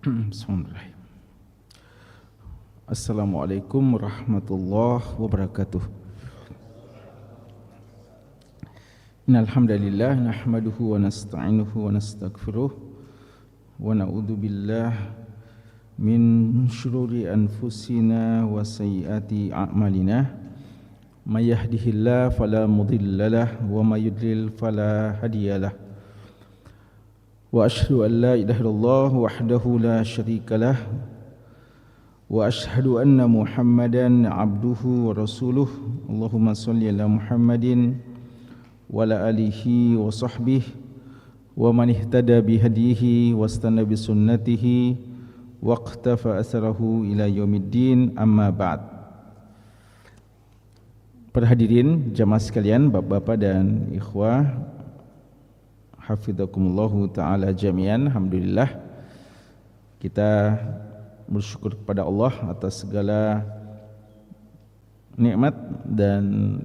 Bismillahirrahmanirrahim. Assalamualaikum warahmatullahi wabarakatuh. Innal hamdalillah nahmaduhu wa nasta'inuhu wa nastaghfiruh wa na'udzu billahi min syururi anfusina wa sayyiati a'malina. May yahdihillahu fala mudhillalah wa may yudlil fala hadiyalah. Wa asyhadu an la ilaha illallah wahdahu la syarikalah wa asyhadu anna Muhammadan abduhu wa rasuluh. Allahumma shalli ala Muhammadin wa ala alihi wa sahbihi wa man ihtada bihadihi wastana bi sunnatihi wa iqtafa atharahu ila yaumiddin, amma ba'd. Para hadirin jamaah sekalian, bapak-bapak dan ikhwah, hafidhakumullahu ta'ala jami'an. Alhamdulillah, kita bersyukur kepada Allah atas segala nikmat dan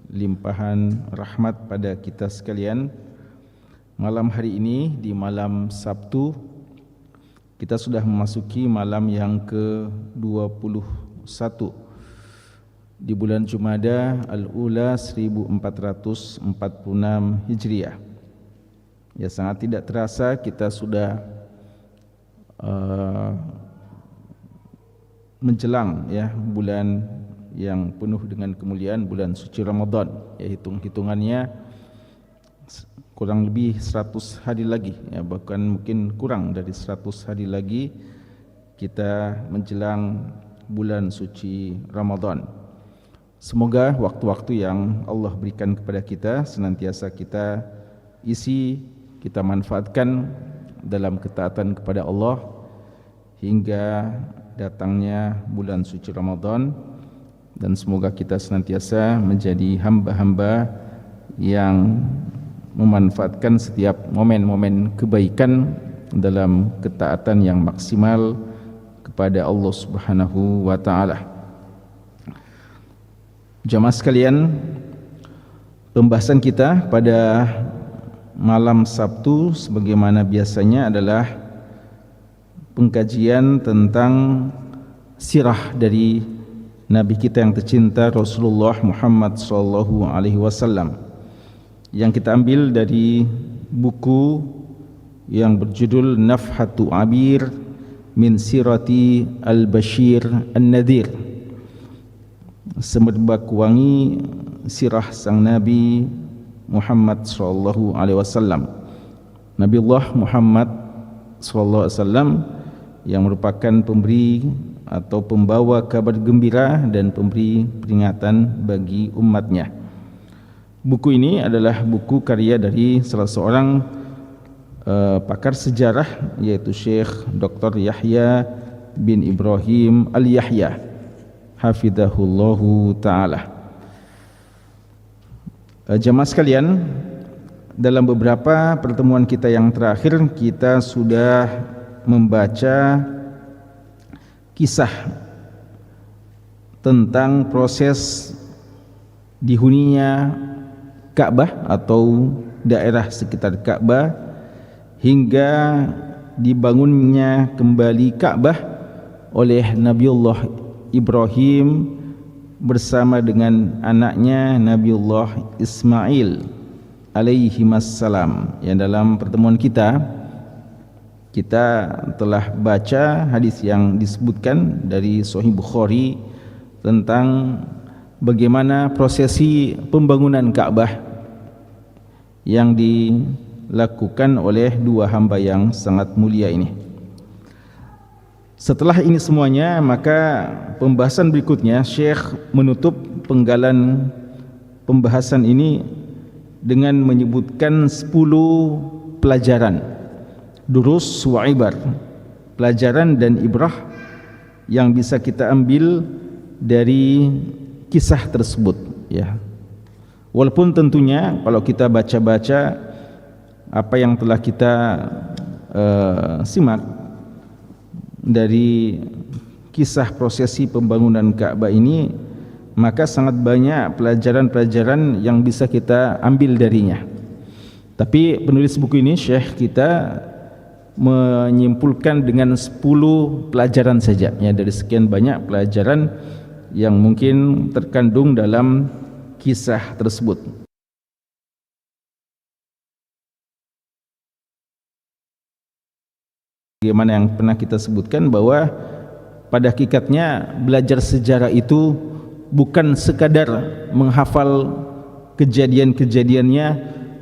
limpahan rahmat pada kita sekalian. Malam hari ini, di malam Sabtu, kita sudah memasuki malam yang ke-21 di bulan Jumada Al-Ula 1446 Hijriah. Ya, sangat tidak terasa kita sudah menjelang ya bulan yang penuh dengan kemuliaan, bulan suci Ramadan. Ya, hitungannya kurang lebih 100 hari lagi, ya, bahkan mungkin kurang dari 100 hari lagi kita menjelang bulan suci Ramadan. Semoga waktu-waktu yang Allah berikan kepada kita senantiasa kita isi, kita manfaatkan dalam ketaatan kepada Allah hingga datangnya bulan suci Ramadan, dan semoga kita senantiasa menjadi hamba-hamba yang memanfaatkan setiap momen-momen kebaikan dalam ketaatan yang maksimal kepada Allah Subhanahu wa taala. Jamaah sekalian, pembahasan kita pada malam Sabtu sebagaimana biasanya adalah pengkajian tentang sirah dari Nabi kita yang tercinta Rasulullah Muhammad sallallahu alaihi wasallam, yang kita ambil dari buku yang berjudul Nafhatu Abir min Sirati Al-Bashir An-Nadhir, semerbak wangi sirah sang Nabi Muhammad sallallahu alaihi wasallam. Nabiullah Muhammad sallallahu alaihi wasallam yang merupakan pemberi atau pembawa kabar gembira dan pemberi peringatan bagi umatnya. Buku ini adalah buku karya dari salah seorang pakar sejarah, yaitu Syekh Dr. Yahya bin Ibrahim Al-Yahya, hafidhahullahu ta'ala. Jamaah sekalian, dalam beberapa pertemuan kita yang terakhir kita sudah membaca kisah tentang proses dihuninya Ka'bah atau daerah sekitar Ka'bah hingga dibangunnya kembali Ka'bah oleh Nabiullah Ibrahim bersama dengan anaknya Nabiullah Ismail alaihimassalam. Yang dalam pertemuan kita telah baca hadis yang disebutkan dari Sahih Bukhari tentang bagaimana prosesi pembangunan Ka'bah yang dilakukan oleh dua hamba yang sangat mulia ini. Setelah ini semuanya, maka pembahasan berikutnya Syekh menutup penggalan pembahasan ini dengan menyebutkan 10 pelajaran, durus wa ibar, pelajaran dan ibrah yang bisa kita ambil dari kisah tersebut, ya. Walaupun tentunya kalau kita baca-baca apa yang telah kita simak dari kisah prosesi pembangunan Ka'bah ini, maka sangat banyak pelajaran-pelajaran yang bisa kita ambil darinya. Tapi penulis buku ini, Syekh kita, menyimpulkan dengan 10 pelajaran saja ya, dari sekian banyak pelajaran yang mungkin terkandung dalam kisah tersebut. Bagaimana yang pernah kita sebutkan bahwa pada hakikatnya belajar sejarah itu bukan sekadar menghafal kejadian-kejadiannya,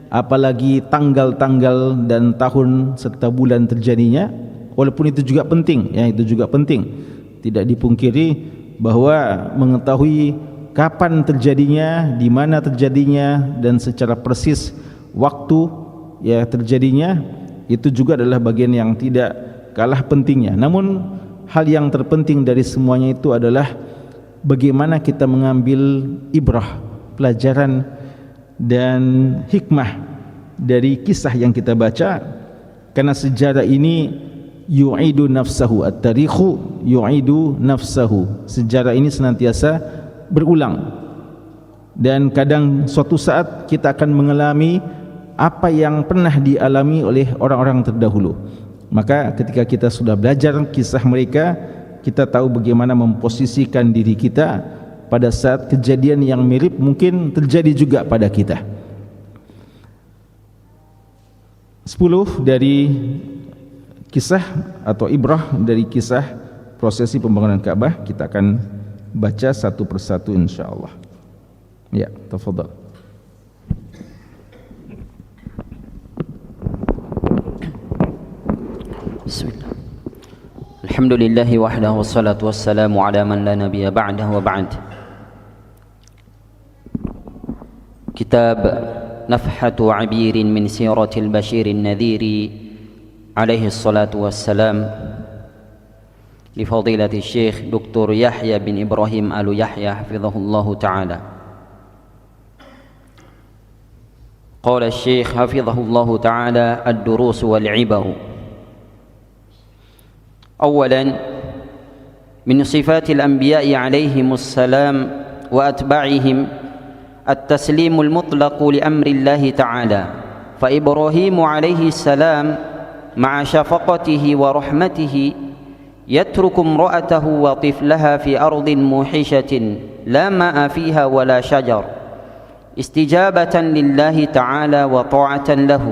apalagi tanggal-tanggal dan tahun serta bulan terjadinya, walaupun itu juga penting ya, itu juga penting. Tidak dipungkiri bahwa mengetahui kapan terjadinya, di mana terjadinya, dan secara persis waktu ya terjadinya, itu juga adalah bagian yang tidak kalah pentingnya. Namun hal yang terpenting dari semuanya itu adalah bagaimana kita mengambil ibrah, pelajaran dan hikmah dari kisah yang kita baca, karena sejarah ini yu'idu nafsahu, at-tarikhu yu'idu nafsahu. Sejarah ini senantiasa berulang, dan kadang suatu saat kita akan mengalami apa yang pernah dialami oleh orang-orang terdahulu. Maka ketika kita sudah belajar kisah mereka, kita tahu bagaimana memposisikan diri kita pada saat kejadian yang mirip mungkin terjadi juga pada kita. 10 dari kisah atau ibrah dari kisah prosesi pembangunan Ka'bah kita akan baca satu persatu insyaallah. Ya, tafadhal. Bismillah. Alhamdulillahi wahdahu wassalatu wassalamu ala man la nabiyya ba'dahu wa ba'd. Kitab Nafhatu 'Abirin min Siratil Bashirin Nadhiri alaihi salatu wassalam li fadilati Syekh Dr. Yahya bin Ibrahim Al-Yahya hafizahullahu ta'ala. Qala Syekh hafizahullahu ta'ala ad-durus wal 'ibar. أولا من صفات الأنبياء عليهم السلام وأتباعهم التسليم المطلق لأمر الله تعالى، فإبراهيم عليه السلام مع شفقته ورحمته يترك امرأته وطفلها في أرض موحشة لا ماء فيها ولا شجر استجابة لله تعالى وطاعة له.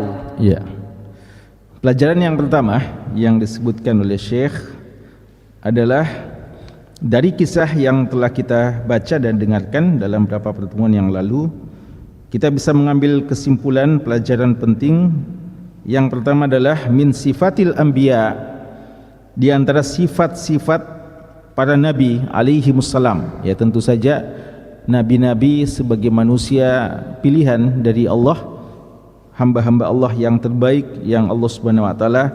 Pelajaran yang pertama yang disebutkan oleh Syekh adalah dari kisah yang telah kita baca dan dengarkan dalam beberapa pertemuan yang lalu, kita bisa mengambil kesimpulan pelajaran penting. Yang pertama adalah min sifatil anbiya, di antara sifat-sifat para nabi alaihi wassalam. Ya, tentu saja nabi-nabi sebagai manusia pilihan dari Allah, hamba-hamba Allah yang terbaik yang Allah Subhanahu wa taala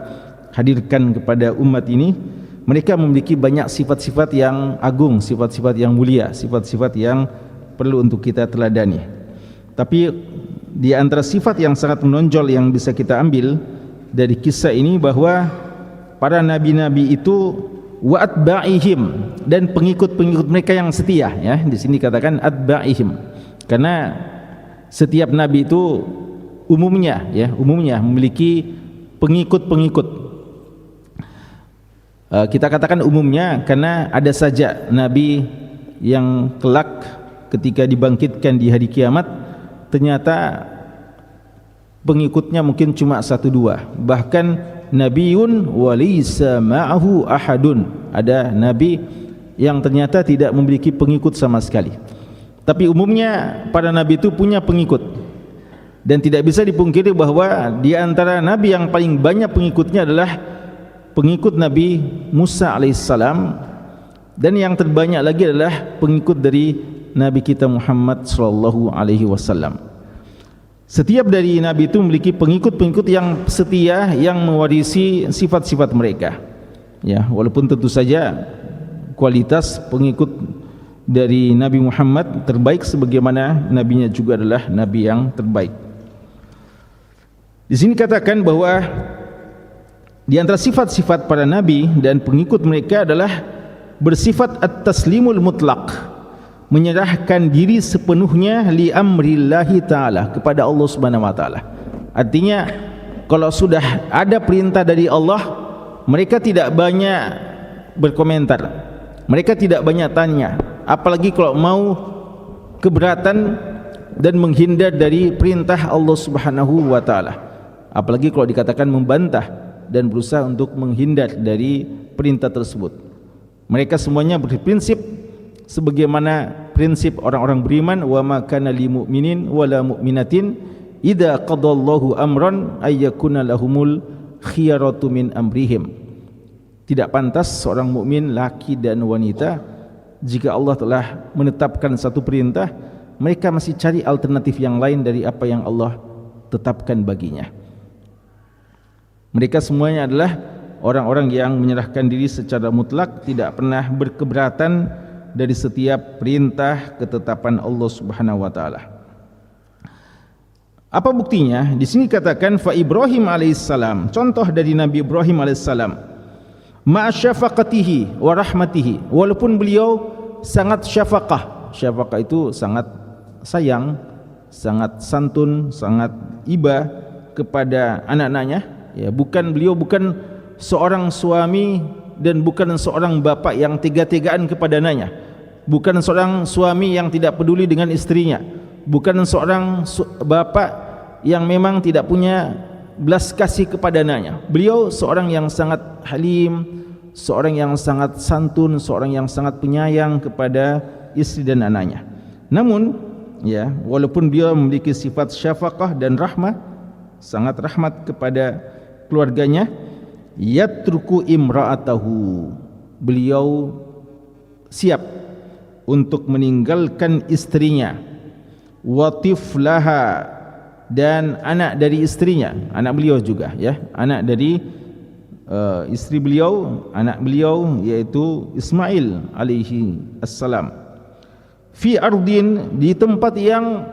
hadirkan kepada umat ini. Mereka memiliki banyak sifat-sifat yang agung, sifat-sifat yang mulia, sifat-sifat yang perlu untuk kita teladani. Tapi di antara sifat yang sangat menonjol yang bisa kita ambil dari kisah ini, bahwa para nabi-nabi itu wa atba'ihim, dan pengikut-pengikut mereka yang setia ya. Di sini katakan atba'ihim karena setiap nabi itu umumnya memiliki pengikut-pengikut. Kita katakan umumnya karena ada saja nabi yang kelak ketika dibangkitkan di hari kiamat ternyata pengikutnya mungkin cuma 1-2, bahkan nabiun walaysa ma'ahu ahadun, ada nabi yang ternyata tidak memiliki pengikut sama sekali. Tapi umumnya para nabi itu punya pengikut. Dan tidak bisa dipungkiri bahwa di antara nabi yang paling banyak pengikutnya adalah pengikut Nabi Musa alaihissalam, dan yang terbanyak lagi adalah pengikut dari Nabi kita Muhammad sallallahu alaihi wasallam. Setiap dari nabi itu memiliki pengikut-pengikut yang setia yang mewarisi sifat-sifat mereka. Ya, walaupun tentu saja kualitas pengikut dari Nabi Muhammad terbaik sebagaimana nabinya juga adalah nabi yang terbaik. Di sini katakan bahwa di antara sifat-sifat para nabi dan pengikut mereka adalah bersifat at-taslimul mutlaq, menyerahkan diri sepenuhnya li amrillahi ta'ala, kepada Allah Subhanahu wa taala. Artinya kalau sudah ada perintah dari Allah, mereka tidak banyak berkomentar, mereka tidak banyak tanya, apalagi kalau mau keberatan dan menghindar dari perintah Allah Subhanahu wa taala, apalagi kalau dikatakan membantah dan berusaha untuk menghindar dari perintah tersebut. Mereka semuanya berprinsip sebagaimana prinsip orang-orang beriman, wa ma kana lil mu'minin wala mu'minatin idza qadallahu amran ayyakuna lahumul khiyaratu min amrihim. Tidak pantas seorang mukmin laki dan wanita, jika Allah telah menetapkan satu perintah, mereka masih cari alternatif yang lain dari apa yang Allah tetapkan baginya. Mereka semuanya adalah orang-orang yang menyerahkan diri secara mutlak, tidak pernah berkeberatan dari setiap perintah ketetapan Allah Subhanahu wa taala. Apa buktinya? Di sini katakan fa Ibrahim alaihissalam, contoh dari Nabi Ibrahim alaihissalam, ma syafaqatihi wa rahmatihi, walaupun beliau sangat syafaqah. Syafaqah itu sangat sayang, sangat santun, sangat iba kepada anak-anaknya, ya, beliau bukan seorang suami dan bukan seorang bapak yang tega-tegaan kepada anaknya, bukan seorang suami yang tidak peduli dengan istrinya, bukan seorang bapak yang memang tidak punya belas kasih kepada anaknya. Beliau seorang yang sangat halim, seorang yang sangat santun, seorang yang sangat penyayang kepada istri dan anaknya. Namun, ya, walaupun beliau memiliki sifat syafaqah dan rahmah, sangat rahmat kepada keluarganya, yatruku imra'atahu, beliau siap untuk meninggalkan istrinya, wa tiflaha, dan anak dari istrinya, anak beliau juga, ya, anak dari istri beliau, anak beliau yaitu Ismail alaihi assalam, fi ardin, di tempat yang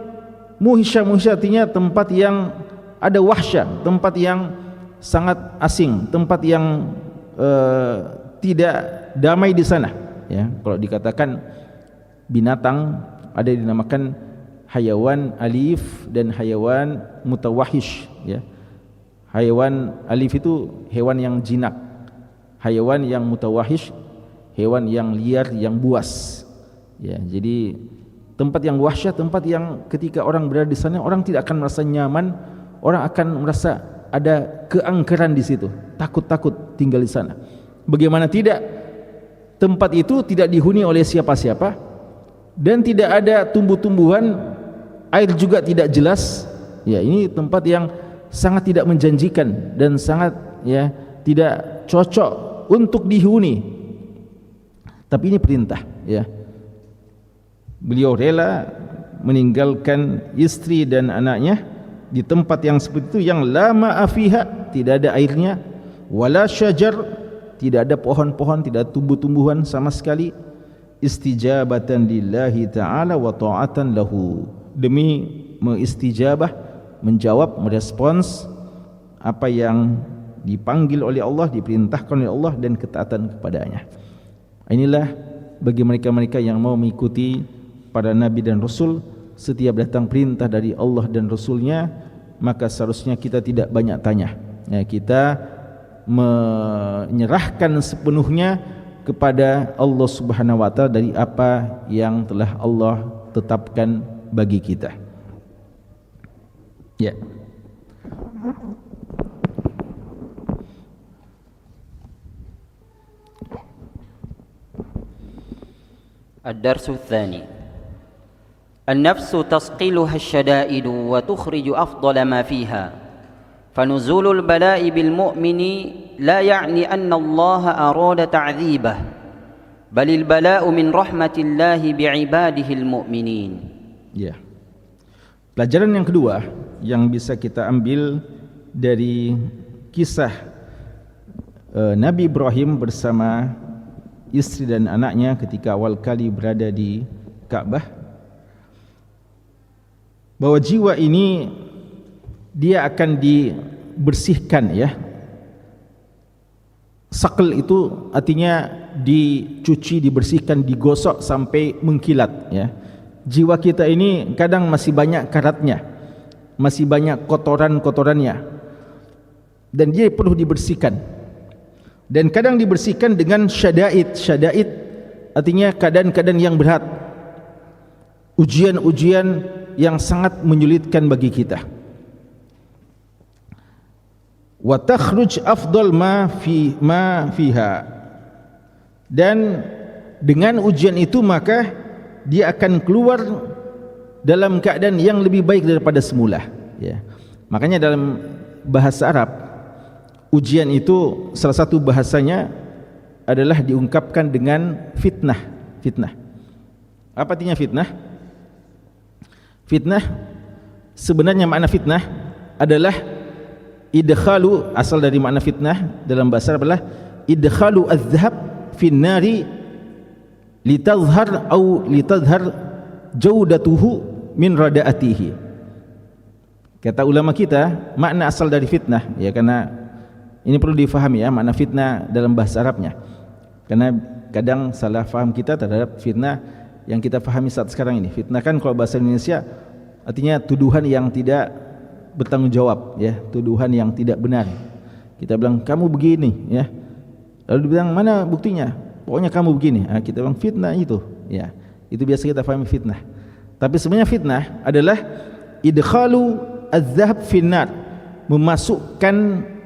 muhisyah, artinya tempat yang ada wahsyah, tempat yang sangat asing, tempat yang tidak damai di sana, ya. Kalau dikatakan binatang, ada yang dinamakan hayawan alif dan hayawan mutawahish, ya. Hayawan alif itu hewan yang jinak, hayawan yang mutawahish hewan yang liar, yang buas, ya. Jadi tempat yang wahsyah, tempat yang ketika orang berada di sana, orang tidak akan merasa nyaman, orang akan merasa ada keangkeran di situ, takut-takut tinggal di sana. Bagaimana tidak, tempat itu tidak dihuni oleh siapa-siapa dan tidak ada tumbuh-tumbuhan, air juga tidak jelas, ya. Ini tempat yang sangat tidak menjanjikan dan sangat, ya, tidak cocok untuk dihuni. Tapi ini perintah, ya. Beliau rela meninggalkan istri dan anaknya di tempat yang seperti itu, yang la ma'afiha, tidak ada airnya, wala syajar, tidak ada pohon-pohon, tidak ada tumbuh-tumbuhan sama sekali, istijabatan lillahi ta'ala wa ta'atan lahu, demi mengistijabah, menjawab, merespons apa yang dipanggil oleh Allah, diperintahkan oleh Allah, dan ketaatan kepadanya. Inilah bagi mereka-mereka yang mau mengikuti para nabi dan rasul. Setiap datang perintah dari Allah dan Rasulnya, maka seharusnya kita tidak banyak tanya, ya, kita menyerahkan sepenuhnya kepada Allah Subhanahu wa taala dari apa yang telah Allah tetapkan bagi kita, ya. Ad-darsu tsani, an-nafsu tasqiluha asy-syada'id wa tukhriju afdala ma fiha, fanuzulul bala'i bil mu'mini la ya'ni anna Allah arada ta'dzibah, balil bala'u min rahmatillahi bi'ibadihi al-mu'minin. Ya. Pelajaran yang kedua yang bisa kita ambil dari kisah Nabi Ibrahim bersama istri dan anaknya ketika awal kali berada di Ka'bah, bahwa jiwa ini dia akan dibersihkan, ya. Saql itu artinya dicuci, dibersihkan, digosok sampai mengkilat, ya. Jiwa kita ini kadang masih banyak karatnya, masih banyak kotoran-kotorannya. dan dia perlu dibersihkan. Dan kadang dibersihkan dengan syada'id. Syada'id artinya keadaan-keadaan yang berat, ujian-ujian yang sangat menyulitkan bagi kita. Wa takhruj afdal ma fiha, dan dengan ujian itu maka dia akan keluar dalam keadaan yang lebih baik daripada semula, ya. Makanya dalam bahasa Arab, ujian itu salah satu bahasanya adalah diungkapkan dengan fitnah. Fitnah. Apa artinya fitnah? Fitnah sebenarnya makna fitnah adalah idkhalu, asal dari makna fitnah dalam bahasa Arab adalah idkhalu adh-dhahab fin nari litadhhar au litadhhar jaudatuhu min radaatihi. Kata ulama kita, makna asal dari fitnah, ya, karena ini perlu difahami, ya, makna fitnah dalam bahasa Arabnya. Karena kadang salah faham kita terhadap fitnah yang kita fahami saat sekarang ini. Fitnah kan kalau bahasa Indonesia artinya tuduhan yang tidak bertanggung jawab, ya, tuduhan yang tidak benar. Kita bilang kamu begini, ya, lalu dibilang mana buktinya, pokoknya kamu begini. Kita bilang fitnah itu, ya, itu biasa kita fahami fitnah. Tapi sebenarnya fitnah adalah idkhalu adz-dzahab finnar, memasukkan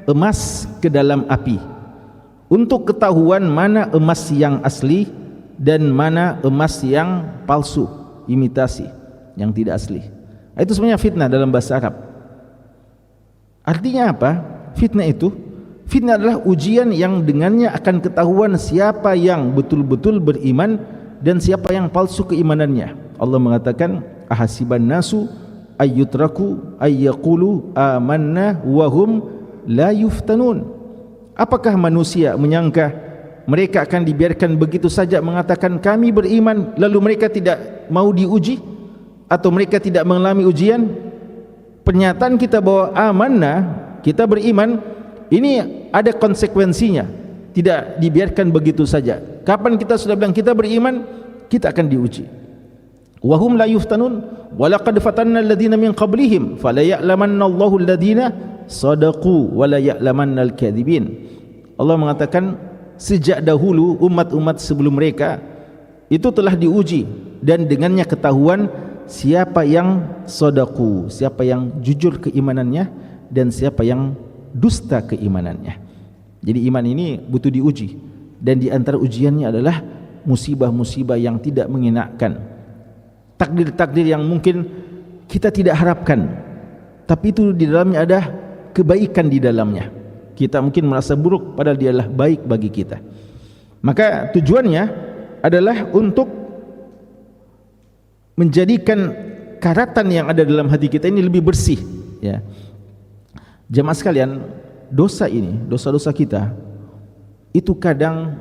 emas ke dalam api untuk ketahuan mana emas yang asli dan mana emas yang palsu, imitasi, yang tidak asli. Itu sebenarnya fitnah dalam bahasa Arab. Artinya apa? Fitnah itu, fitnah adalah ujian yang dengannya akan ketahuan siapa yang betul-betul beriman dan siapa yang palsu keimanannya. Allah mengatakan, ahasiban nasu ayyutraku ayyaqulu amanna wa hum la yuftanun. Apakah manusia menyangka mereka akan dibiarkan begitu saja mengatakan kami beriman, lalu mereka tidak mau diuji atau mereka tidak mengalami ujian? Pernyataan kita bahwa amanna, kita beriman, ini ada konsekuensinya, tidak dibiarkan begitu saja. Kapan kita sudah bilang kita beriman, kita akan diuji. Wa hum la yuftanun wa laqad fatanna alladhina min qablihim fala ya'lamanna Allahu alladhina sadaqu wa la ya'lamanna al-kadhibin. Allah mengatakan sejak dahulu umat-umat sebelum mereka itu telah diuji dan dengannya ketahuan siapa yang sadaqu, siapa yang jujur keimanannya dan siapa yang dusta keimanannya. Jadi iman ini butuh diuji, dan di antara ujiannya adalah musibah-musibah yang tidak mengenakan, takdir-takdir yang mungkin kita tidak harapkan, tapi itu di dalamnya ada kebaikan di dalamnya. Kita mungkin merasa buruk padahal dia adalah baik bagi kita. Maka tujuannya adalah untuk menjadikan karatan yang ada dalam hati kita ini lebih bersih, ya. Jemaah sekalian, dosa ini, dosa-dosa kita itu kadang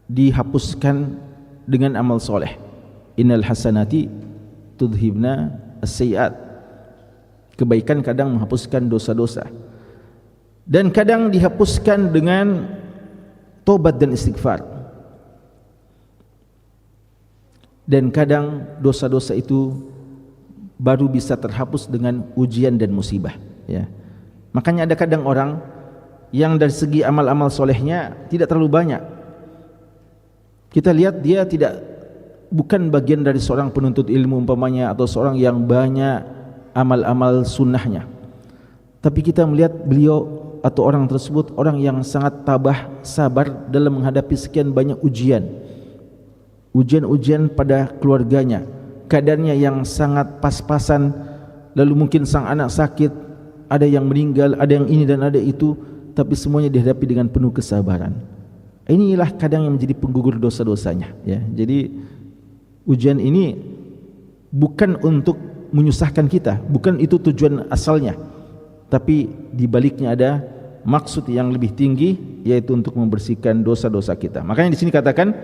dihapuskan dengan amal soleh. Innal hasanati tudhibna as-sayyi'at. Kebaikan kadang menghapuskan dosa-dosa, dan kadang dihapuskan dengan tobat dan istighfar. Dan kadang dosa-dosa itu baru bisa terhapus dengan ujian dan musibah, ya. Makanya ada kadang orang yang dari segi amal-amal solehnya tidak terlalu banyak. Kita lihat dia bukan bagian dari seorang penuntut ilmu umpamanya, atau seorang yang banyak amal-amal sunnahnya. Tapi kita melihat beliau atau orang tersebut orang yang sangat tabah, sabar dalam menghadapi sekian banyak ujian pada keluarganya, keadaannya yang sangat pas-pasan, lalu mungkin sang anak sakit, ada yang meninggal, ada yang ini dan ada itu, tapi semuanya dihadapi dengan penuh kesabaran. Inilah kadang yang menjadi penggugur dosa-dosanya, ya. Jadi ujian ini bukan untuk menyusahkan kita, bukan itu tujuan asalnya, tapi di baliknya ada maksud yang lebih tinggi, yaitu untuk membersihkan dosa-dosa kita. Makanya di sini katakan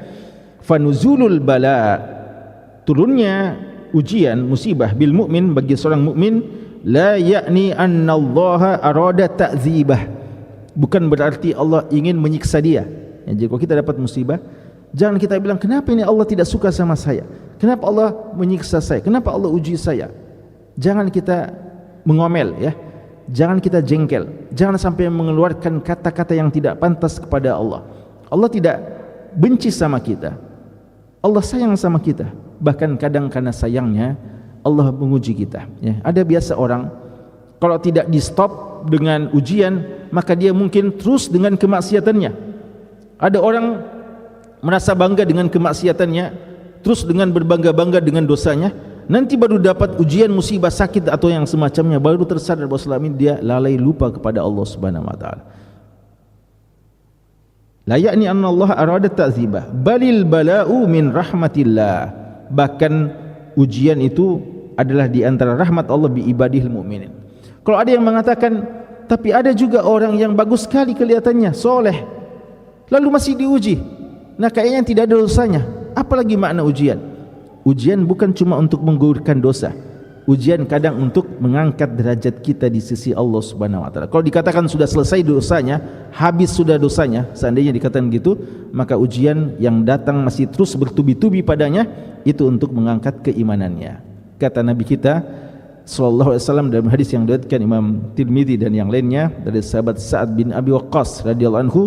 fanuzulul bala, turunnya ujian, musibah bil mukmin, bagi seorang mukmin, la yakni annallaha arada ta'dzibah, bukan berarti Allah ingin menyiksa dia. Ya, jadi kalau kita dapat musibah, jangan kita bilang kenapa ini Allah tidak suka sama saya, kenapa Allah menyiksa saya, kenapa Allah uji saya. Jangan kita mengomel, ya. Jangan kita jengkel, jangan sampai mengeluarkan kata-kata yang tidak pantas kepada Allah. Allah tidak benci sama kita, Allah sayang sama kita. Bahkan kadang karena sayangnya Allah menguji kita, ya. Ada biasa orang kalau tidak di stop dengan ujian, maka dia mungkin terus dengan kemaksiatannya. Ada orang merasa bangga dengan kemaksiatannya, terus dengan berbangga-bangga dengan dosanya. Nanti baru dapat ujian, musibah, sakit atau yang semacamnya, baru tersadar bahwa selama ini dia lalai lupa kepada Allah Subhanahu wa taala. La ya'ni anna Allah arada ta'zibah, balil bala'u min rahmatillah. Bahkan ujian itu adalah di antara rahmat Allah bi ibadihil mu'minin. Kalau ada yang mengatakan, tapi ada juga orang yang bagus sekali kelihatannya, soleh, lalu masih diuji, nah kayaknya tidak ada dosanya. Apalagi makna ujian? Ujian bukan cuma untuk menggugurkan dosa, ujian kadang untuk mengangkat derajat kita di sisi Allah Subhanahu wa taala. Kalau dikatakan sudah selesai dosanya, habis sudah dosanya, seandainya dikatakan gitu, maka ujian yang datang masih terus bertubi-tubi padanya, itu untuk mengangkat keimanannya. Kata Nabi kita sallallahu alaihi wasallam dalam hadis yang diriwayatkan Imam Tirmizi dan yang lainnya dari sahabat Sa'ad bin Abi Waqqas radhiyallahu anhu,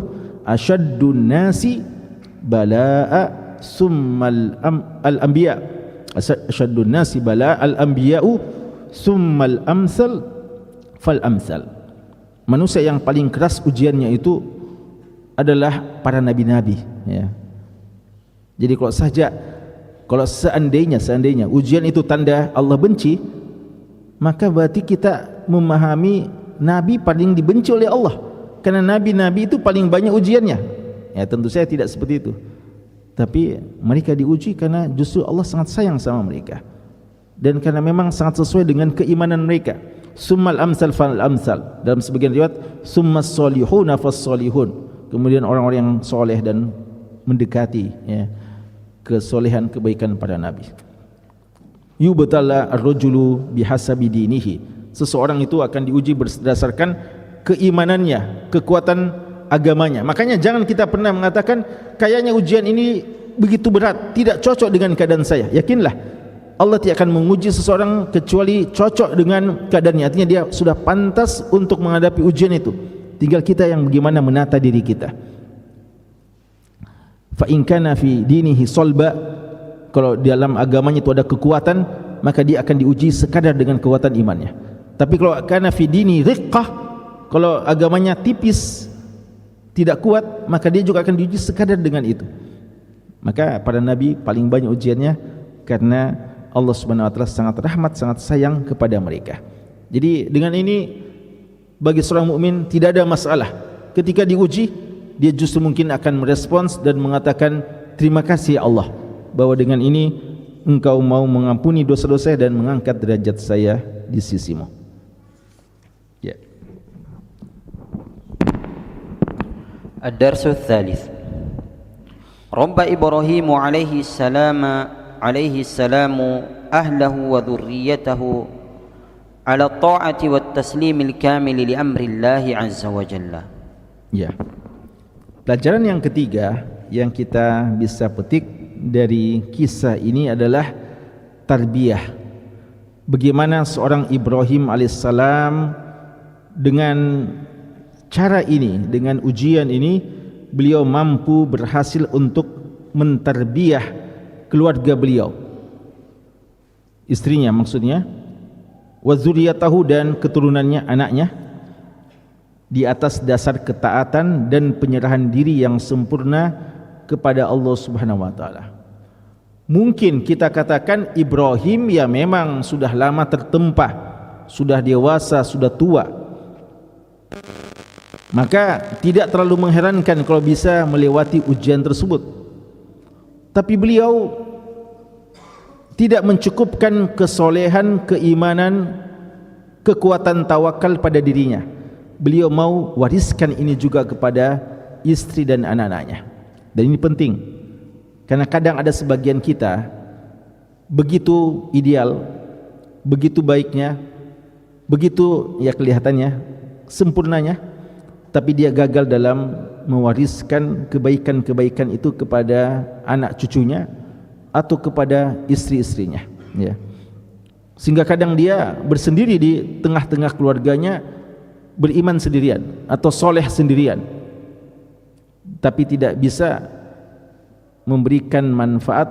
asyaddun nasi bala'a summal al-anbiya, asyaddun nasi bala al-anbiya'u summal amsal fal amsal. Manusia yang paling keras ujiannya itu adalah para nabi-nabi, ya. Jadi kalau seandainya ujian itu tanda Allah benci, maka berarti kita memahami nabi paling dibenci oleh Allah, karena nabi-nabi itu paling banyak ujiannya. Ya, tentu saya tidak seperti itu. Tapi mereka diuji karena justru Allah sangat sayang sama mereka, dan karena memang sangat sesuai dengan keimanan mereka. Summal amsal fal amsal, dalam sebagian riwayat summas solihuna fas solihun, kemudian orang-orang yang soleh dan mendekati, ya, kesolehan kebaikan para nabi. Yubtala ar-rajulu bihasabi dinihi, seseorang itu akan diuji berdasarkan keimanannya, kekuatan agamanya. Makanya jangan kita pernah mengatakan kayaknya ujian ini begitu berat, tidak cocok dengan keadaan saya. Yakinlah Allah tidak akan menguji seseorang kecuali cocok dengan keadaannya. Artinya dia sudah pantas untuk menghadapi ujian itu. Tinggal kita yang bagaimana menata diri kita. Fa in kana fi dinihi solba, kalau di dalam agamanya itu ada kekuatan, maka dia akan diuji sekadar dengan kekuatan imannya. Tapi kalau kana fi dini riqqah, kalau agamanya tipis, tidak kuat, maka dia juga akan diuji sekadar dengan itu. Maka para nabi paling banyak ujiannya karena Allah Subhanahu wa taala sangat rahmat, sangat sayang kepada mereka. Jadi dengan ini bagi seorang mukmin tidak ada masalah. Ketika diuji, dia justru mungkin akan merespons dan mengatakan, terima kasih Allah, bahwa dengan ini engkau mau mengampuni dosa-dosa dan mengangkat derajat saya di sisimu. Ya. الدرس الثالث رب إبراهيم عليه السلام أهله وذريته على الطاعة والتسليم الكامل لأمر الله عز وجل. Ya. Pelajaran yang ketiga yang kita bisa petik dari kisah ini adalah tarbiyah. Bagaimana seorang Ibrahim alaihissalam dengan cara ini, dengan ujian ini, beliau mampu berhasil untuk mentarbiyah keluarga beliau, istrinya maksudnya, wa dzurriyyatahu, dan keturunannya, anaknya, di atas dasar ketaatan dan penyerahan diri yang sempurna kepada Allah Subhanahu wa taala. Mungkin kita katakan Ibrahim ya memang sudah lama tertempa, sudah dewasa, sudah tua, maka tidak terlalu mengherankan kalau bisa melewati ujian tersebut. Tapi beliau tidak mencukupkan kesolehan, keimanan, kekuatan tawakal pada dirinya. Beliau mau wariskan ini juga kepada istri dan anak-anaknya. Dan ini penting, karena kadang ada sebagian kita begitu ideal, begitu baiknya, begitu ya kelihatannya sempurnanya, tapi dia gagal dalam mewariskan kebaikan-kebaikan itu kepada anak cucunya atau kepada istri-istrinya, ya. Sehingga kadang dia bersendiri di tengah-tengah keluarganya, beriman sendirian atau soleh sendirian, tapi tidak bisa memberikan manfaat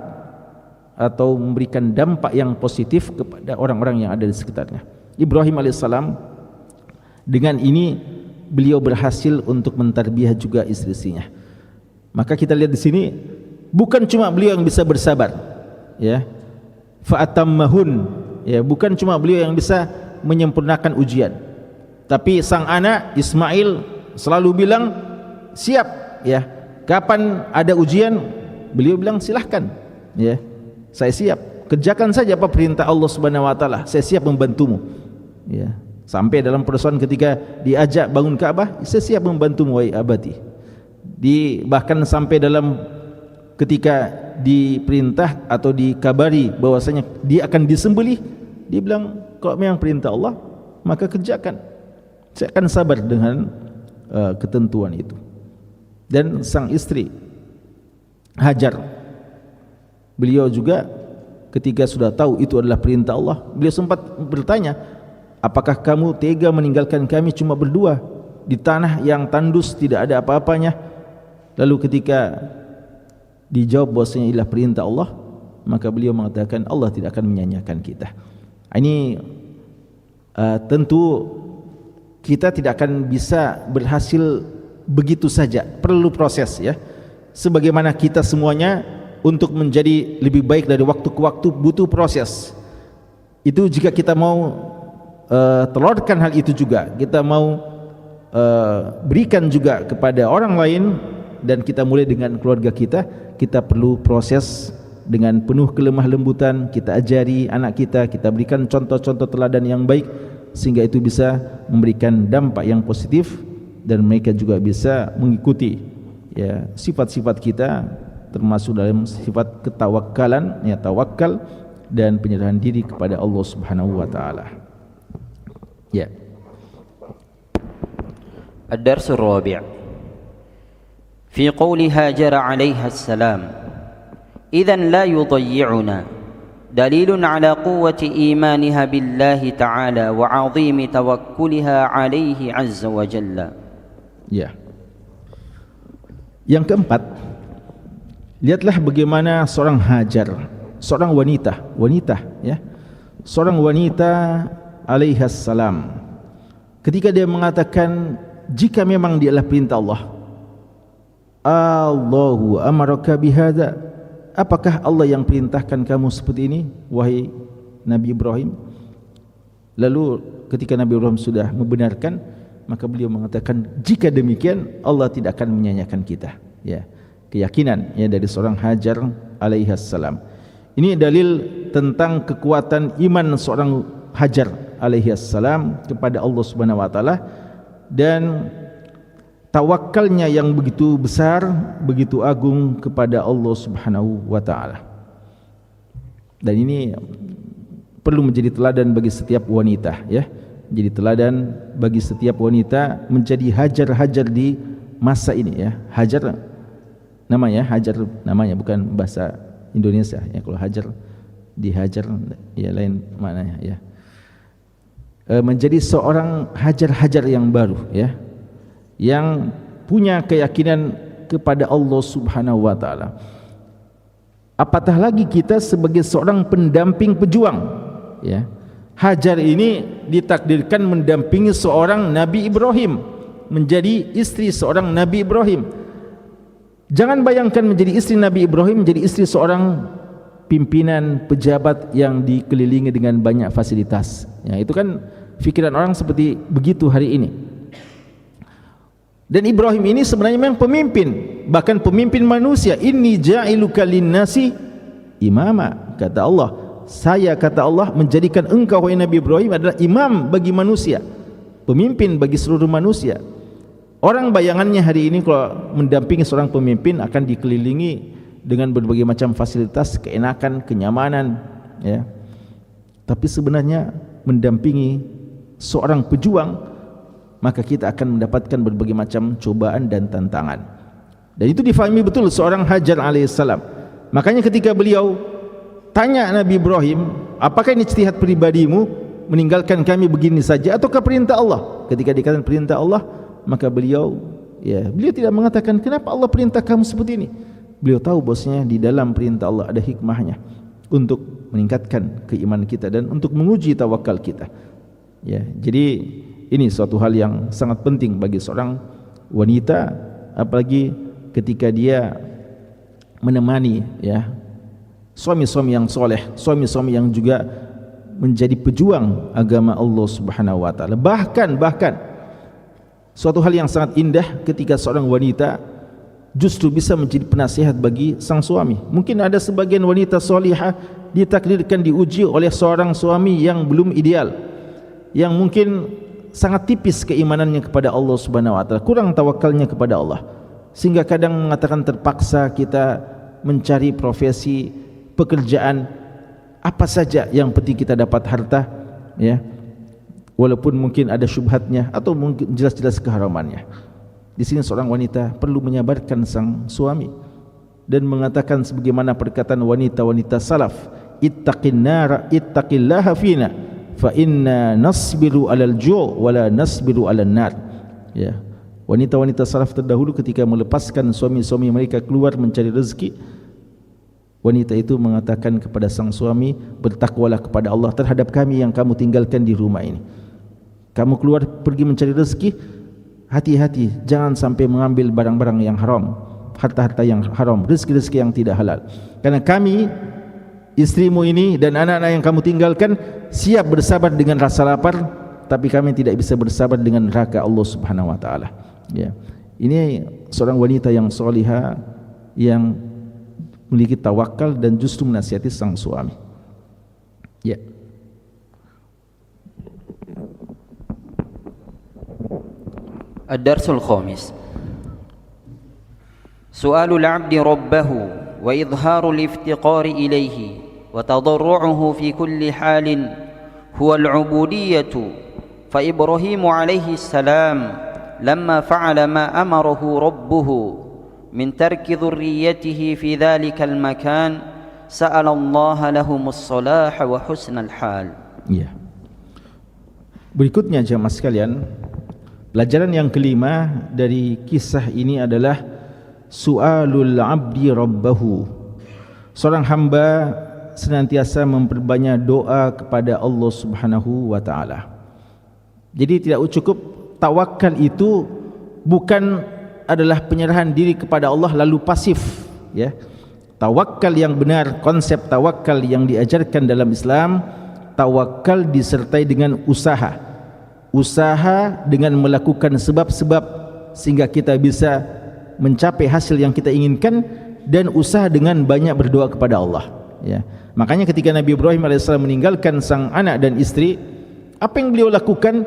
atau memberikan dampak yang positif kepada orang-orang yang ada di sekitarnya. Ibrahim alaihissalam dengan ini beliau berhasil untuk mentarbiyah juga istri-istrinya. Maka kita lihat di sini bukan cuma beliau yang bisa bersabar, ya, fa'atammahun, ya, bukan cuma beliau yang bisa menyempurnakan ujian, tapi sang anak Ismail selalu bilang siap, ya, kapan ada ujian beliau bilang silahkan, ya, saya siap, kerjakan saja apa perintah Allah Subhanahu wa taala, saya siap membantumu, ya. Sampai dalam persoalan ketika diajak bangun Ka'bah, saya siap membantumu wahai abadi. Bahkan sampai dalam ketika diperintah atau dikabari bahwasanya dia akan disembelih, dia bilang kalau memang perintah Allah maka kerjakan, saya akan sabar dengan ketentuan itu. Dan sang istri Hajar, beliau juga ketika sudah tahu itu adalah perintah Allah, beliau sempat bertanya, apakah kamu tega meninggalkan kami cuma berdua di tanah yang tandus tidak ada apa-apanya? Lalu ketika dijawab bahwasanya inilah perintah Allah, maka beliau mengatakan Allah tidak akan menyanyiakan kita. Ini tentu kita tidak akan bisa berhasil begitu saja, perlu proses, ya. Sebagaimana kita semuanya untuk menjadi lebih baik dari waktu ke waktu butuh proses. Itu jika kita mau telurkan hal itu juga, kita mau berikan juga kepada orang lain, dan kita mulai dengan keluarga kita perlu proses dengan penuh kelemah lembutan, kita ajari anak kita berikan contoh-contoh teladan yang baik, sehingga itu bisa memberikan dampak yang positif dan mereka juga bisa mengikuti, ya, sifat-sifat kita, termasuk dalam sifat ketawakkalan, ya, tawakal dan penyerahan diri kepada Allah Subhanahu wa taala. Ya. الدرس الرابع في قول هاجر عليها السلام إذن لا يضيعنا دليل على قوة إيمانها بالله تعالى وعظيم توكلها عليه عز وجل. Ya. Yang keempat, lihatlah bagaimana seorang Hajar, seorang wanita, ya, seorang wanita alaihas salam, ketika dia mengatakan jika memang dia adalah perintah Allah, Allahu amaraka bihadza, apakah Allah yang perintahkan kamu seperti ini wahai Nabi Ibrahim? Lalu ketika Nabi Ibrahim sudah membenarkan, maka beliau mengatakan jika demikian Allah tidak akan menyanyiakan kita, ya. Keyakinan, ya, dari seorang Hajar alaihas salam. Ini dalil tentang kekuatan iman seorang Hajar alaihas salam kepada Allah Subhanahu wa taala dan tawakalnya yang begitu besar, begitu agung kepada Allah Subhanahu wa taala. Dan ini perlu menjadi teladan bagi setiap wanita, ya. Jadi teladan bagi setiap wanita menjadi Hajar-Hajar di masa ini, ya. Hajar namanya bukan bahasa Indonesia, ya. Kalau Hajar dihajar, ya, lain maknanya, ya. Menjadi seorang Hajar-Hajar yang baru, ya, yang punya keyakinan kepada Allah Subhanahu wa taala. Apatah lagi kita sebagai seorang pendamping pejuang, ya. Hajar ini ditakdirkan mendampingi seorang Nabi Ibrahim, menjadi istri seorang Nabi Ibrahim. Jangan bayangkan menjadi istri Nabi Ibrahim, menjadi istri seorang pimpinan pejabat yang dikelilingi dengan banyak fasilitas, ya. Itu kan pikiran orang seperti begitu hari ini. Dan Ibrahim ini sebenarnya memang pemimpin, bahkan pemimpin manusia. Inni ja'iluka linnasi imama, kata Allah, saya, kata Allah, menjadikan engkau wahai Nabi Ibrahim adalah imam bagi manusia, pemimpin bagi seluruh manusia. Orang bayangannya hari ini kalau mendampingi seorang pemimpin akan dikelilingi dengan berbagai macam fasilitas, keenakan, kenyamanan, ya. Tapi sebenarnya mendampingi seorang pejuang, maka kita akan mendapatkan berbagai macam cobaan dan tantangan. Dan itu difahami betul seorang Hajar alaihissalam. Makanya ketika beliau tanya Nabi Ibrahim, apakah ini ijtihad pribadimu? meninggalkan kami begini saja ataukah perintah Allah? Ketika dikatakan perintah Allah, maka beliau tidak mengatakan kenapa Allah perintah kamu seperti ini. Beliau tahu bahwasanya di dalam perintah Allah ada hikmahnya untuk meningkatkan keimanan kita dan untuk menguji tawakal kita. Jadi ini suatu hal yang sangat penting bagi seorang wanita, apalagi ketika dia menemani suami-suami yang soleh, suami-suami yang juga menjadi pejuang agama Allah Subhanahu wa taala. Bahkan suatu hal yang sangat indah ketika seorang wanita justru bisa menjadi penasihat bagi sang suami. Mungkin ada sebagian wanita solihah ditakdirkan diuji oleh seorang suami yang belum ideal, yang mungkin sangat tipis keimanannya kepada Allah Subhanahu wa taala, kurang tawakalnya kepada Allah, sehingga kadang mengatakan terpaksa kita mencari profesi, pekerjaan apa saja yang penting kita dapat harta, walaupun mungkin ada syubhatnya atau mungkin jelas-jelas keharamannya. Di sini seorang wanita perlu menyabarkan sang suami dan mengatakan sebagaimana perkataan wanita-wanita salaf, ittaqillaha fina fa inna nasbiru 'alal ju' wa la nasbiru 'alan nar. Wanita-wanita salaf terdahulu ketika melepaskan suami-suami mereka keluar mencari rezeki, wanita itu mengatakan kepada sang suami, bertakwalah kepada Allah terhadap kami yang kamu tinggalkan di rumah ini. Kamu keluar pergi mencari rezeki, hati-hati jangan sampai mengambil barang-barang yang haram, harta-harta yang haram, rezeki-rezeki yang tidak halal. Karena kami, istrimu ini dan anak-anak yang kamu tinggalkan siap bersabar dengan rasa lapar, tapi kami tidak bisa bersabar dengan neraka Allah Subhanahu wa taala. Ini seorang wanita yang solihah yang memiliki tawakal dan justru menasihati sang suami. الدرس الخامس سؤال العبد ربه وإظهار الافتقار إليه وتضرعه في كل حال هو العبودية. فإبراهيم عليه السلام لما فعل ما أمره ربه من ترك ذريته في ذلك المكان سأل الله لهم الصلاح وحسن الحال. Berikutnya jemaah sekalian, pelajaran yang kelima dari kisah ini adalah su'alul abdi rabbahu. Seorang hamba senantiasa memperbanyak doa kepada Allah Subhanahu wa taala. Jadi tidak cukup tawakal itu bukan adalah penyerahan diri kepada Allah lalu pasif, Tawakal yang benar, konsep tawakal yang diajarkan dalam Islam, tawakal disertai dengan usaha dengan melakukan sebab-sebab sehingga kita bisa mencapai hasil yang kita inginkan, dan usaha dengan banyak berdoa kepada Allah. Makanya ketika Nabi Ibrahim AS meninggalkan sang anak dan istri, apa yang beliau lakukan?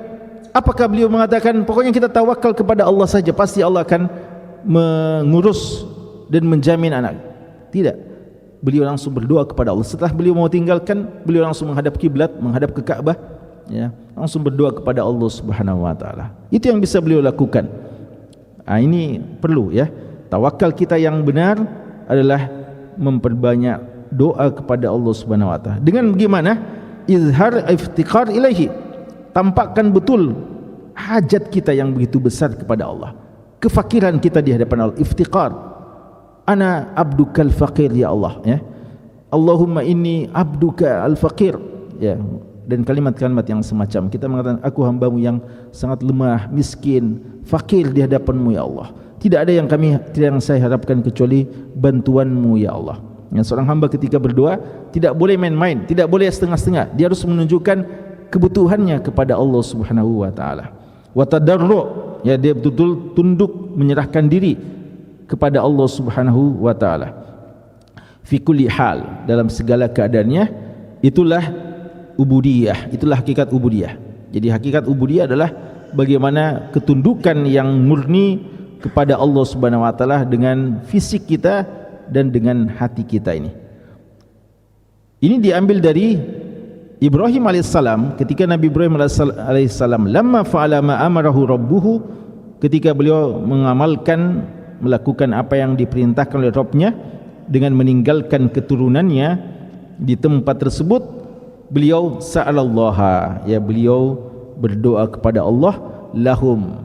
Apakah beliau mengatakan pokoknya kita tawakal kepada Allah saja, pasti Allah akan mengurus dan menjamin anak? Tidak. Beliau langsung berdoa kepada Allah. Setelah beliau mau tinggalkan, beliau langsung menghadap kiblat, menghadap ke Ka'bah, langsung berdoa kepada Allah Subhanahu wa taala. Itu yang bisa beliau lakukan. Ini perlu, tawakal kita yang benar adalah memperbanyak doa kepada Allah Subhanahu wa taala. Dengan bagaimana? Izhar iftiqar ilaihi. Tampakkan betul hajat kita yang begitu besar kepada Allah, kefakiran kita di hadapan Allah. Iftiqar, ana abduka al-faqir ya Allah, Allahumma inni abduka al-faqir, dan kalimat-kalimat yang semacam kita mengatakan aku hambamu yang sangat lemah, miskin, fakir di hadapanmu ya Allah. Tidak ada yang saya harapkan kecuali bantuanmu ya Allah. Seorang hamba ketika berdoa tidak boleh main-main, tidak boleh setengah-setengah. Dia harus menunjukkan kebutuhannya kepada Allah Subhanahu wa taala. Wa tadarru, dia betul-betul tunduk menyerahkan diri kepada Allah Subhanahu wa taala. Fi kulli hal, dalam segala keadaannya. Itulah ubudiyah, itulah hakikat ubudiyah. Jadi hakikat ubudiyah adalah bagaimana ketundukan yang murni kepada Allah Subhanahu wa taala dengan fisik kita dan dengan hati kita ini. Ini diambil dari Ibrahim alaihissalam. Ketika Nabi Ibrahim alaihissalam lamma fa'ala ma amarahu rabbuhu, ketika beliau melakukan apa yang diperintahkan oleh Rabbnya dengan meninggalkan keturunannya di tempat tersebut, beliau sa'alallaha, ya beliau berdoa kepada Allah lahum,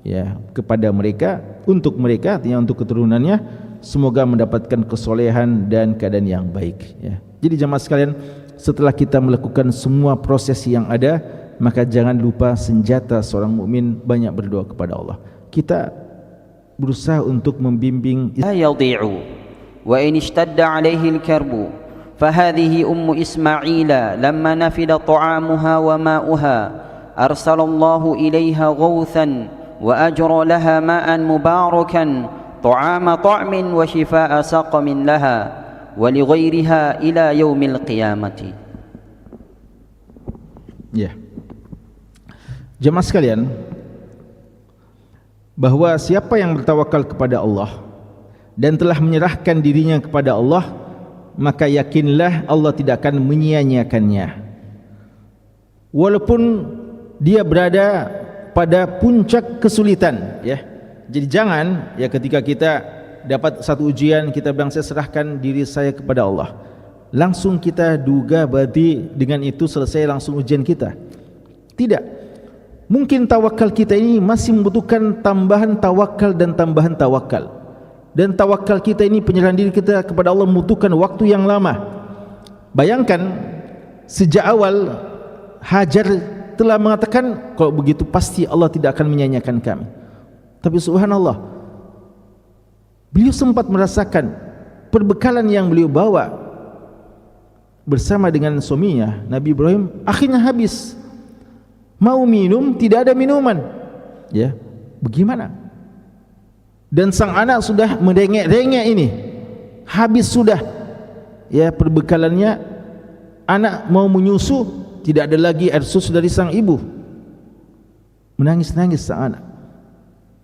ya kepada mereka, untuk mereka, artinya untuk keturunannya, semoga mendapatkan kesolehan dan keadaan yang baik, ya. Jadi jemaah sekalian, setelah kita melakukan semua proses yang ada, maka jangan lupa senjata seorang mukmin banyak berdoa kepada Allah. Kita berusaha untuk membimbing. لا يضيع وإن اشتد عليه الكرب فهذه أم إسماعيل لما نفد طعامها وماؤها أرسل الله إليها غوثا وأجرى لها ماء مباركا طعام طعم وشفاء سقم لها ولغيرها إلى يوم القيامة. Ya, jemaah sekalian, bahwa siapa yang bertawakal kepada Allah dan telah menyerahkan dirinya kepada Allah, maka yakinlah Allah tidak akan menyia-nyiakannya walaupun dia berada pada puncak kesulitan, ya. Jadi jangan, ya, ketika kita dapat satu ujian, kita bilang saya serahkan diri saya kepada Allah, langsung kita duga berarti dengan itu selesai langsung ujian kita. Tidak. Mungkin tawakal kita ini masih membutuhkan tambahan tawakal dan tambahan tawakal. Dan tawakal kita ini, penyerahan diri kita kepada Allah, membutuhkan waktu yang lama. Bayangkan sejak awal Hajar telah mengatakan, kalau begitu pasti Allah tidak akan menyanyiakan kami. Tapi subhanallah, beliau sempat merasakan perbekalan yang beliau bawa bersama dengan suaminya Nabi Ibrahim akhirnya habis. Mau minum, tidak ada minuman, ya. Bagaimana? Dan sang anak sudah merengek-rengek ini, habis sudah, ya, perbekalannya. Anak mau menyusu, tidak ada lagi air susu dari sang ibu. Menangis-nangis sang anak.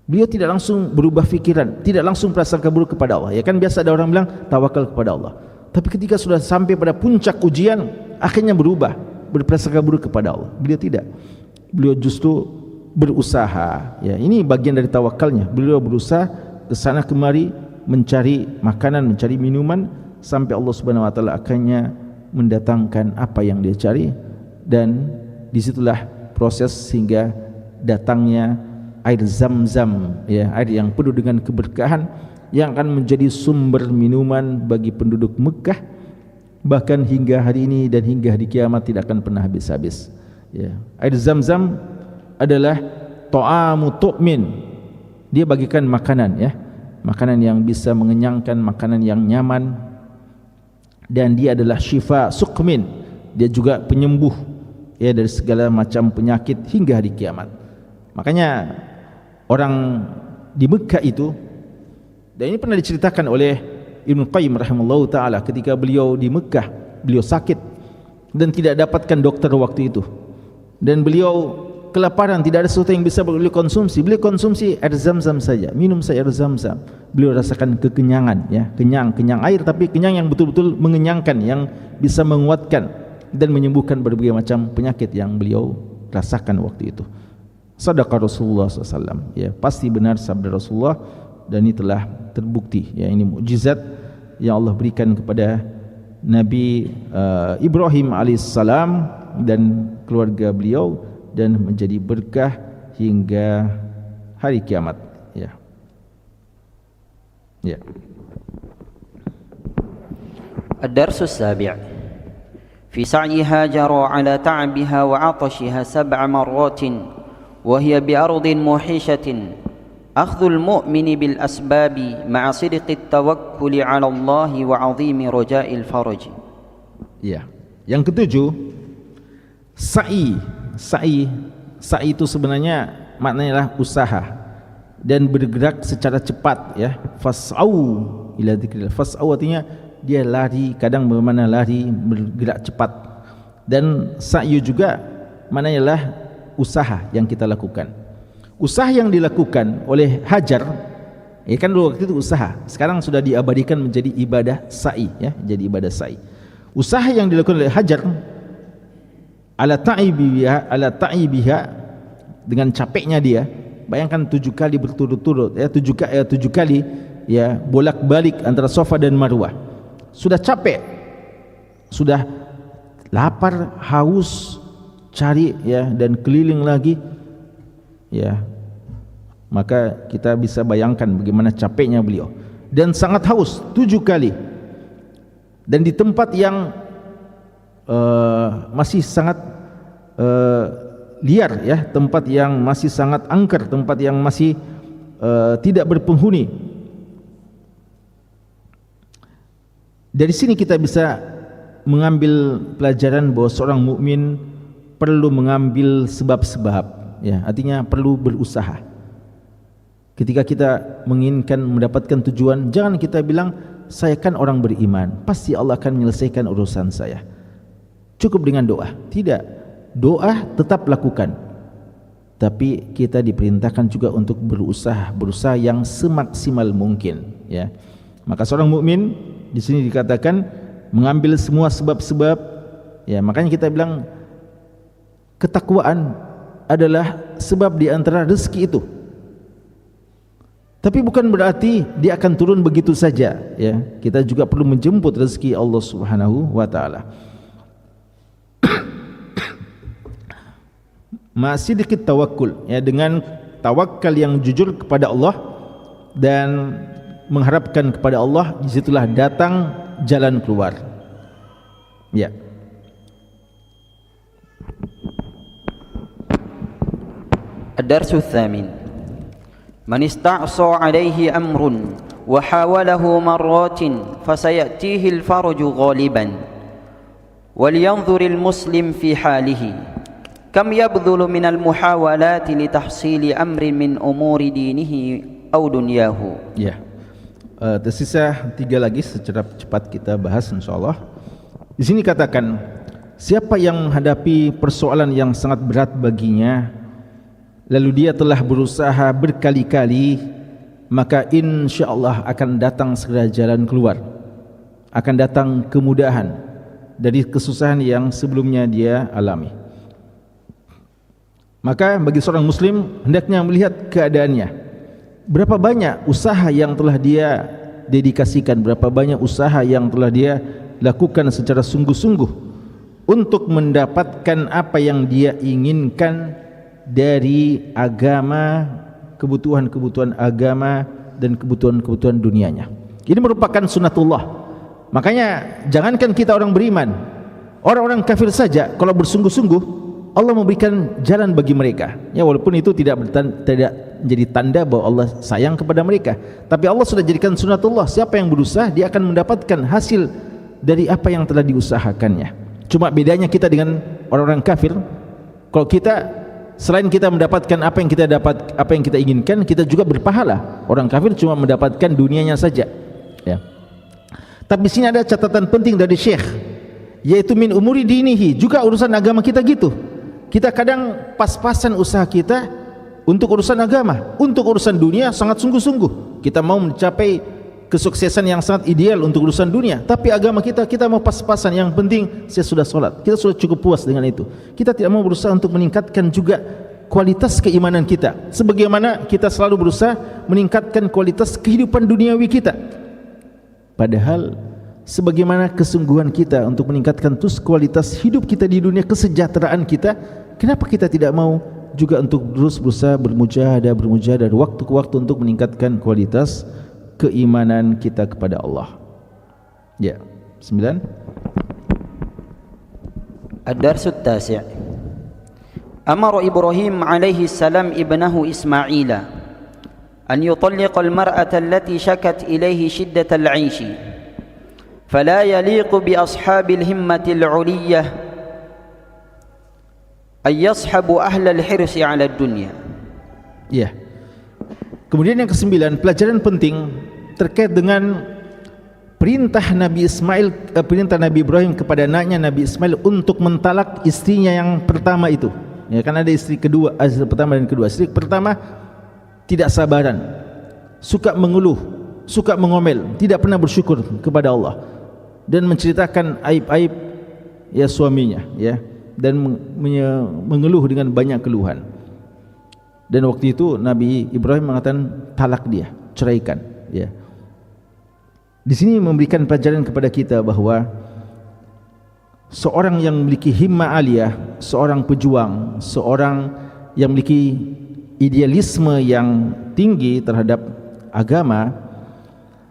Beliau tidak langsung berubah fikiran, tidak langsung prasangka buruk kepada Allah. Ya kan biasa ada orang bilang tawakal kepada Allah. Tapi ketika sudah sampai pada puncak ujian, akhirnya berubah, berprasangka buruk kepada Allah. Beliau tidak. Beliau justru berusaha, ya, ini bagian dari tawakalnya. Beliau berusaha ke sana kemari mencari makanan, mencari minuman, sampai Allah Subhanahu wa taala akhirnya mendatangkan apa yang dia cari, dan disitulah proses sehingga datangnya air Zam-Zam, ya, air yang penuh dengan keberkahan yang akan menjadi sumber minuman bagi penduduk Mekah, bahkan hingga hari ini dan hingga hari kiamat tidak akan pernah habis-habis, ya. Air Zam-Zam adalah ta'amu tu'min, dia bagikan makanan, ya, makanan yang bisa mengenyangkan, makanan yang nyaman, dan dia adalah syifa suqmin, dia juga penyembuh, ya, dari segala macam penyakit hingga hari kiamat. Makanya orang di Mekah itu, dan ini pernah diceritakan oleh Ibnu Qayyim rahimahullah ta'ala, ketika beliau di Mekah, beliau sakit dan tidak dapatkan dokter waktu itu, dan beliau kelaparan, tidak ada sesuatu yang bisa beliau konsumsi. Beliau konsumsi air Zam-Zam saja, minum saja air Zam-Zam. Beliau rasakan kekenyangan, ya, kenyang air, tapi kenyang yang betul-betul mengenyangkan, yang bisa menguatkan dan menyembuhkan berbagai macam penyakit yang beliau rasakan waktu itu. Sadaqah Rasulullah SAW, ya, pasti benar sabda Rasulullah, dan ini telah terbukti, ya, ini mukjizat yang Allah berikan kepada Nabi Ibrahim alaihissalam dan keluarga beliau, dan menjadi berkah hingga hari kiamat, ya. Ya. الدرس السابع في سعي هاجر على تعبها وعطشها 7 مرات وهي بأرض موحشة أخذ المؤمن بالأسباب مع صدق التوكل على الله وعظيم رجاء الفرج. Ya. Yang ketujuh, sa'i itu sebenarnya maknanya adalah usaha dan bergerak secara cepat, ya. Fas'au ila dzikrillah. Fas'au artinya dia lari, kadang bermakna lari, bergerak cepat. Dan sa'yu juga maknanya adalah usaha yang kita lakukan. Usaha yang dilakukan oleh Hajar, ya kan dulu waktu itu usaha, sekarang sudah diabadikan menjadi ibadah sa'i, ya, jadi ibadah sa'i. Usaha yang dilakukan oleh Hajar ala ta'ibiha, dengan capeknya dia, bayangkan 7 kali berturut-turut, ya, 7 kali, ya, bolak-balik antara Safa dan Marwah. Sudah capek, sudah lapar, haus, cari ya, dan keliling lagi ya, maka kita bisa bayangkan bagaimana capeknya beliau. Dan sangat haus 7 kali, dan di tempat yang masih sangat liar ya, tempat yang masih sangat angker, tempat yang masih tidak berpenghuni. Dari sini kita bisa mengambil pelajaran bahwa seorang mukmin perlu mengambil sebab-sebab ya, artinya perlu berusaha. Ketika kita menginginkan mendapatkan tujuan, jangan kita bilang saya kan orang beriman, pasti Allah akan menyelesaikan urusan saya, cukup dengan doa. Tidak, doa tetap lakukan, tapi kita diperintahkan juga untuk berusaha yang semaksimal mungkin ya. Maka seorang mukmin di sini dikatakan mengambil semua sebab-sebab ya. Makanya kita bilang ketakwaan adalah sebab di antara rezeki itu. Tapi bukan berarti dia akan turun begitu saja ya. Kita juga perlu menjemput rezeki Allah Subhanahu wa taala. Masih dikit tawakkul ya, dengan tawakal yang jujur kepada Allah dan mengharapkan kepada Allah, disitulah datang jalan keluar ya. Ad-darsu ats-tsamin. Man ista'sa 'alaihi amrun wa hawalahu marratin fasayatihi al-farju ghaliban walyanzur al-muslim fi halihi kam yabdhulu min al-muhawalati li tahsili amrin min umuri dinihi aw dunyahu. Ya. Tersisa 3 lagi, secara cepat kita bahas insyaallah. Di sini katakan, siapa yang menghadapi persoalan yang sangat berat baginya, lalu dia telah berusaha berkali-kali, maka insyaallah akan datang segera jalan keluar, akan datang kemudahan dari kesusahan yang sebelumnya dia alami. Maka bagi seorang muslim hendaknya melihat keadaannya, berapa banyak usaha yang telah dia dedikasikan, berapa banyak usaha yang telah dia lakukan secara sungguh-sungguh untuk mendapatkan apa yang dia inginkan dari agama, kebutuhan-kebutuhan agama dan kebutuhan-kebutuhan dunianya. Ini merupakan sunatullah. Makanya jangankan kita orang beriman, orang-orang kafir saja kalau bersungguh-sungguh Allah memberikan jalan bagi mereka ya, walaupun itu tidak menjadi tanda bahwa Allah sayang kepada mereka, tapi Allah sudah jadikan sunatullah. Siapa yang berusaha dia akan mendapatkan hasil dari apa yang telah diusahakannya. Cuma bedanya kita dengan orang-orang kafir, kalau kita selain kita mendapatkan apa yang kita inginkan, kita juga berpahala. Orang kafir cuma mendapatkan dunianya saja ya. Tapi di sini ada catatan penting dari Syekh, yaitu min umuri dinihi, juga urusan agama kita gitu. Kita kadang pas-pasan usaha kita untuk urusan agama, untuk urusan dunia sangat sungguh-sungguh. Kita mau mencapai kesuksesan yang sangat ideal untuk urusan dunia, tapi agama kita mau pas-pasan. Yang penting saya sudah sholat, kita sudah cukup puas dengan itu. Kita tidak mau berusaha untuk meningkatkan juga kualitas keimanan kita, sebagaimana kita selalu berusaha meningkatkan kualitas kehidupan duniawi kita. Padahal sebagaimana kesungguhan kita untuk meningkatkan kualitas hidup kita di dunia, kesejahteraan kita, kenapa kita tidak mau juga untuk terus berusaha bermujahadah dari waktu ke waktu untuk meningkatkan kualitas keimanan kita kepada Allah. Ya, 9. Ad-darsu ats-tasi'. Amara Ibrahim alaihi salam ibnahu Ismaila an yutalliqa al-mar'ata allati shakat ilaihi shiddat al-'aishi فلا يليق بأصحاب الهمة العلية أن يصحبوا أهل الحرص على الدنيا. Ya. Kemudian yang ke-9, pelajaran penting terkait dengan perintah Nabi Ibrahim kepada anaknya Nabi Ismail untuk mentalak istrinya yang pertama itu. Ya, kan ada istri kedua, istri pertama dan kedua. Istri pertama tidak sabaran, suka mengeluh, suka mengomel, tidak pernah bersyukur kepada Allah dan menceritakan aib-aib ya suaminya ya, dan mengeluh dengan banyak keluhan. Dan waktu itu Nabi Ibrahim mengatakan talak dia, ceraikan ya. Di sini memberikan pelajaran kepada kita bahwa seorang yang memiliki himmah aliyah, seorang pejuang, seorang yang memiliki idealisme yang tinggi terhadap agama,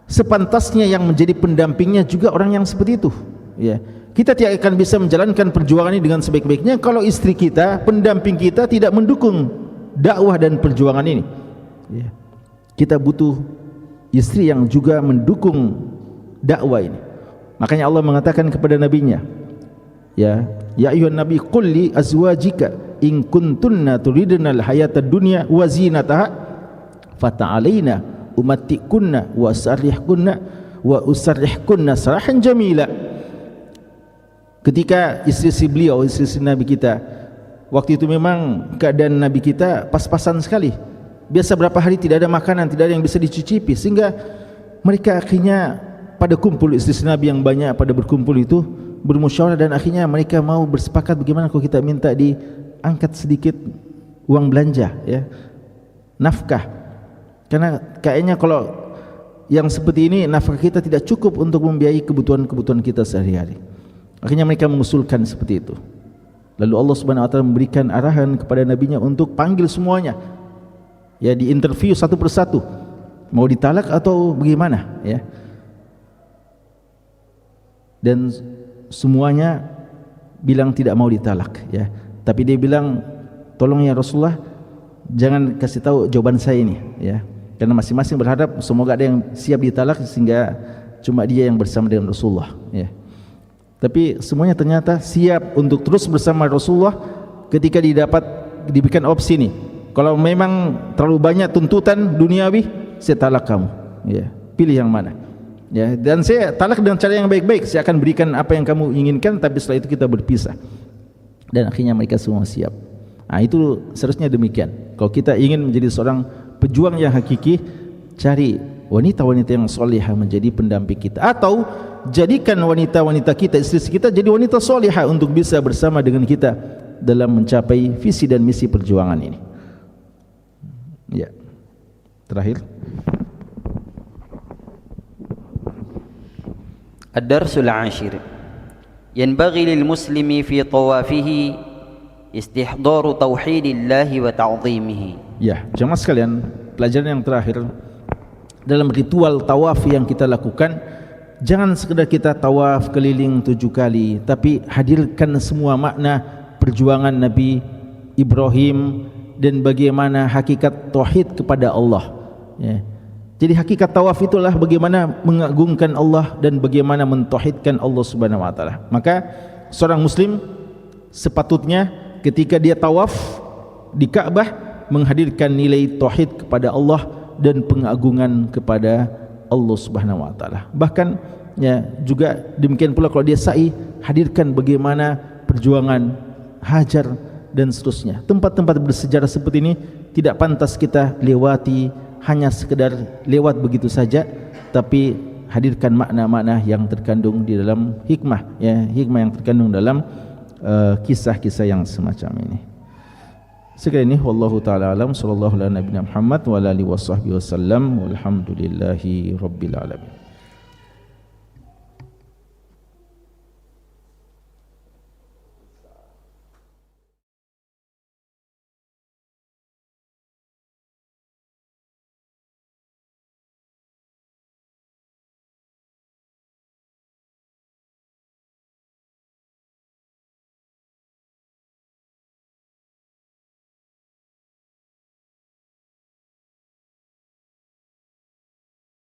sepantasnya yang menjadi pendampingnya juga orang yang seperti itu. Ya, kita tidak akan bisa menjalankan perjuangan ini dengan sebaik-baiknya kalau istri kita, pendamping kita tidak mendukung dakwah dan perjuangan ini. Ya, kita butuh istri yang juga mendukung dakwah ini. Makanya Allah mengatakan kepada nabinya, ya ayuhan nabi qul li azwajika in kuntunna turidna al-hayata dunya wa zinataha fata'alaina umattikunna wa usarrihkunna sarahan jamila. Ketika istri-istri beliau, istri-istri Nabi kita, waktu itu memang keadaan Nabi kita pas-pasan sekali. Biasa berapa hari tidak ada makanan, tidak ada yang bisa dicicipi, sehingga mereka akhirnya pada kumpul, istri-istri Nabi yang banyak pada berkumpul itu bermusyawarah, dan akhirnya mereka mau bersepakat bagaimana kalau kita minta diangkat sedikit uang belanja, ya, nafkah. Karena kayaknya kalau yang seperti ini nafkah kita tidak cukup untuk membiayai kebutuhan-kebutuhan kita sehari-hari. Akhirnya mereka mengusulkan seperti itu. Lalu Allah Subhanahu wa taala memberikan arahan kepada nabinya untuk panggil semuanya. Ya, diinterview satu persatu. Mau ditalak atau bagaimana, ya. Dan semuanya bilang tidak mau ditalak, ya. Tapi dia bilang, "Tolong ya Rasulullah, jangan kasih tahu jawaban saya ini, ya." Karena masing-masing berharap semoga ada yang siap ditalak sehingga cuma dia yang bersama dengan Rasulullah, ya. Tapi semuanya ternyata siap untuk terus bersama Rasulullah ketika diberikan opsi nih. Kalau memang terlalu banyak tuntutan duniawi, saya talak kamu, ya. Pilih yang mana, ya. Dan saya talak dengan cara yang baik-baik. Saya akan berikan apa yang kamu inginkan, tapi setelah itu kita berpisah. Dan akhirnya mereka semua siap. Nah, itu seharusnya demikian. Kalau kita ingin menjadi seorang pejuang yang hakiki, cari wanita-wanita yang solihah menjadi pendamping kita, atau jadikan wanita-wanita kita, istri kita jadi wanita solihah untuk bisa bersama dengan kita dalam mencapai visi dan misi perjuangan ini. Ya, terakhir. Ad-darsul 'ashir. Yanbaghi lil muslimi fi tawafihi istihdaru tauhidillahi wa ta'zimihi. Ya, jemaah sekalian, pelajaran yang terakhir dalam ritual tawaf yang kita lakukan, jangan sekedar kita tawaf keliling 7 kali, tapi hadirkan semua makna perjuangan Nabi Ibrahim dan bagaimana hakikat tauhid kepada Allah, ya. Jadi hakikat tawaf itulah bagaimana mengagungkan Allah dan bagaimana mentauhidkan Allah Subhanahu wa taala. Maka seorang muslim sepatutnya ketika dia tawaf di Ka'bah menghadirkan nilai tauhid kepada Allah dan pengagungan kepada Allah Subhanahu wa taala. Bahkan, ya, juga demikian pula kalau dia sa'i, hadirkan bagaimana perjuangan Hajar dan seterusnya. Tempat-tempat bersejarah seperti ini tidak pantas kita lewati hanya sekedar lewat begitu saja, tapi hadirkan makna-makna yang terkandung di dalam hikmah, ya, hikmah yang terkandung dalam kisah-kisah yang semacam ini. Sekali ini wallahu taala alam, sallallahu ala nabiyina Muhammad wa ala alihi washabbihi wasallam, walhamdulillahi rabbil alamin.